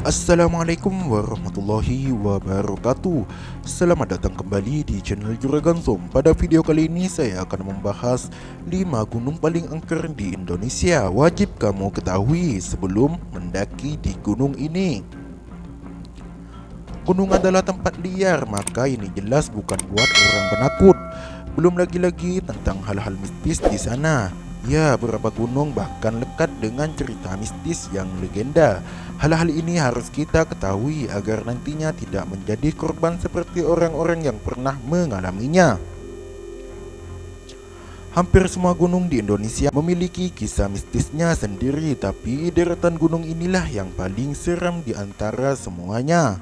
Assalamualaikum warahmatullahi wabarakatuh. Selamat datang kembali di channel Juragan Som. Pada video kali ini saya akan membahas 5 gunung paling angker di Indonesia. Wajib kamu ketahui sebelum mendaki di gunung ini. Gunung adalah tempat liar, maka ini jelas bukan buat orang penakut. Belum lagi tentang hal-hal mistis di sana. Ya, beberapa gunung bahkan lekat dengan cerita mistis yang legenda. Hal-hal ini harus kita ketahui agar nantinya tidak menjadi korban seperti orang-orang yang pernah mengalaminya. Hampir semua gunung di Indonesia memiliki kisah mistisnya sendiri, tapi deretan gunung inilah yang paling seram di antara semuanya.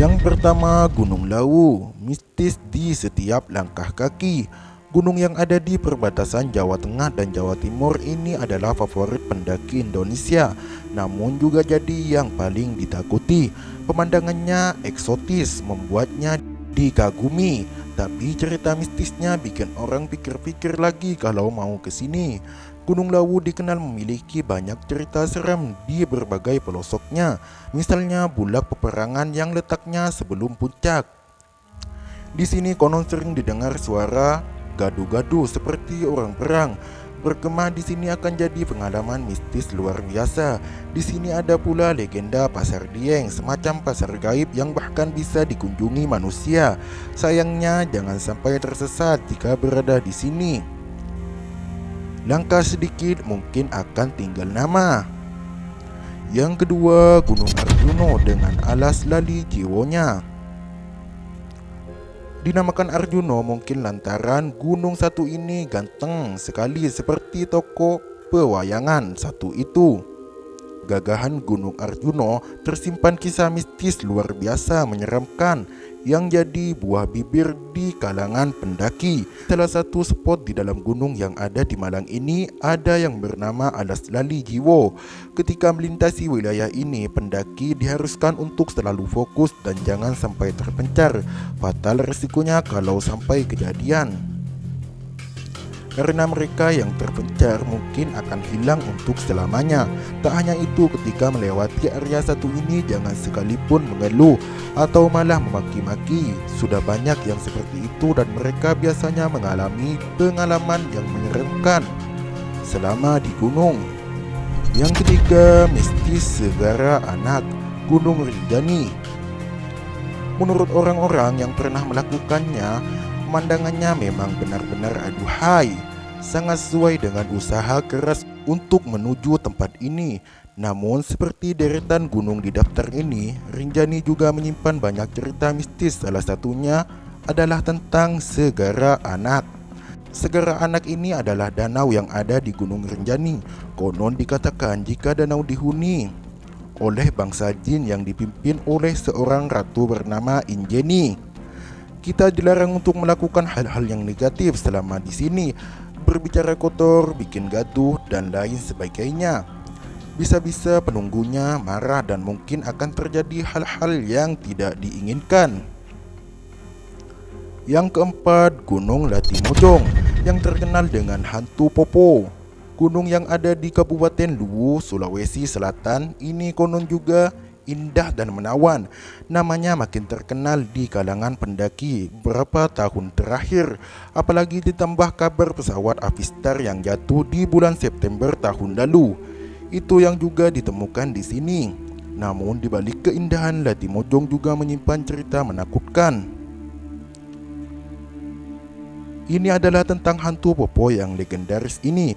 Yang pertama, Gunung Lawu, mistis di setiap langkah kaki. Gunung yang ada di perbatasan Jawa Tengah dan Jawa Timur ini adalah favorit pendaki Indonesia, namun juga jadi yang paling ditakuti. Pemandangannya eksotis, membuatnya dikagumi, tapi cerita mistisnya bikin orang pikir-pikir lagi kalau mau ke sini. Gunung Lawu dikenal memiliki banyak cerita seram di berbagai pelosoknya, misalnya bulak peperangan yang letaknya sebelum puncak. Di sini konon sering didengar suara gaduh-gaduh seperti orang perang. Berkemah di sini akan jadi pengalaman mistis luar biasa. Di sini ada pula legenda Pasar Dieng, semacam pasar gaib yang bahkan bisa dikunjungi manusia. Sayangnya jangan sampai tersesat jika berada di sini. Langkah sedikit mungkin akan tinggal nama. Yang kedua, Gunung Arjuno dengan alas lali jiwonya. Dinamakan Arjuno mungkin lantaran gunung satu ini ganteng sekali seperti tokoh pewayangan satu itu. Gagahan Gunung Arjuno tersimpan kisah mistis luar biasa menyeramkan yang jadi buah bibir di kalangan pendaki. Salah satu spot di dalam gunung yang ada di Malang ini ada yang bernama Alas Lali Jiwo. Ketika melintasi wilayah ini, pendaki diharuskan untuk selalu fokus dan jangan sampai terpencar. Fatal resikonya kalau sampai kejadian, karena mereka yang terpencar mungkin akan hilang untuk selamanya. Tak hanya itu, ketika melewati area satu ini jangan sekalipun mengeluh atau malah memaki-maki. Sudah banyak yang seperti itu dan mereka biasanya mengalami pengalaman yang menyeramkan selama di gunung. Yang ketiga, mistis Segara Anak, Gunung Rinjani. Menurut orang-orang yang pernah melakukannya, pemandangannya memang benar-benar aduhai, sangat sesuai dengan usaha keras untuk menuju tempat ini. Namun seperti deretan gunung di daftar ini, Rinjani juga menyimpan banyak cerita mistis. Salah satunya adalah tentang Segara Anak. Segara Anak ini adalah danau yang ada di Gunung Rinjani. Konon dikatakan jika danau dihuni oleh bangsa jin yang dipimpin oleh seorang ratu bernama Injeni. Kita dilarang untuk melakukan hal-hal yang negatif selama di sini, berbicara kotor, bikin gaduh, dan lain sebagainya. Bisa-bisa penunggunya marah dan mungkin akan terjadi hal-hal yang tidak diinginkan. Yang keempat, Gunung Latimojong yang terkenal dengan hantu Popo. Gunung yang ada di Kabupaten Luwu, Sulawesi Selatan ini konon juga indah dan menawan. Namanya makin terkenal di kalangan pendaki beberapa tahun terakhir, apalagi ditambah kabar pesawat Avistar yang jatuh di bulan September tahun lalu. Itu yang juga ditemukan di sini. Namun di balik keindahan, Latimojong juga menyimpan cerita menakutkan. Ini adalah tentang hantu Popo yang legendaris ini.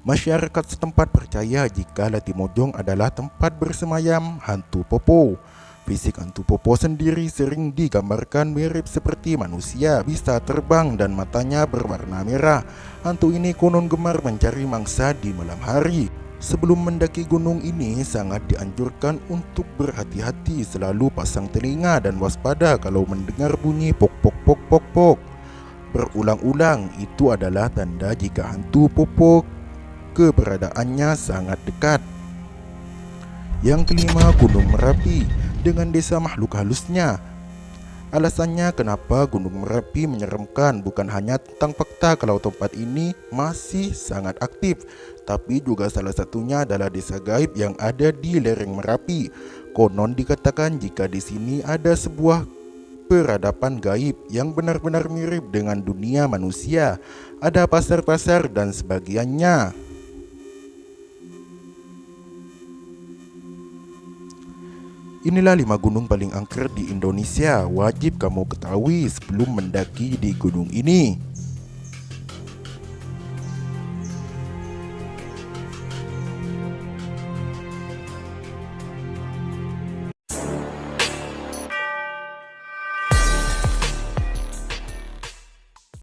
Masyarakat setempat percaya jika Latimojong adalah tempat bersemayam hantu Popo. Fisik hantu Popo sendiri sering digambarkan mirip seperti manusia, bisa terbang dan matanya berwarna merah. Hantu ini konon gemar mencari mangsa di malam hari. Sebelum mendaki gunung ini sangat dianjurkan untuk berhati-hati, selalu pasang telinga dan waspada kalau mendengar bunyi pok pok pok pok pok berulang-ulang. Itu adalah tanda jika hantu Popo keberadaannya sangat dekat. Yang kelima, Gunung Merapi dengan desa makhluk halusnya. Alasannya kenapa Gunung Merapi menyeramkan bukan hanya tentang fakta kalau tempat ini masih sangat aktif, tapi juga salah satunya adalah desa gaib yang ada di lereng Merapi. Konon dikatakan jika di sini ada sebuah peradaban gaib yang benar-benar mirip dengan dunia manusia, ada pasar-pasar dan sebagainya. Inilah 5 gunung paling angker di Indonesia. Wajib kamu ketahui sebelum mendaki di gunung ini.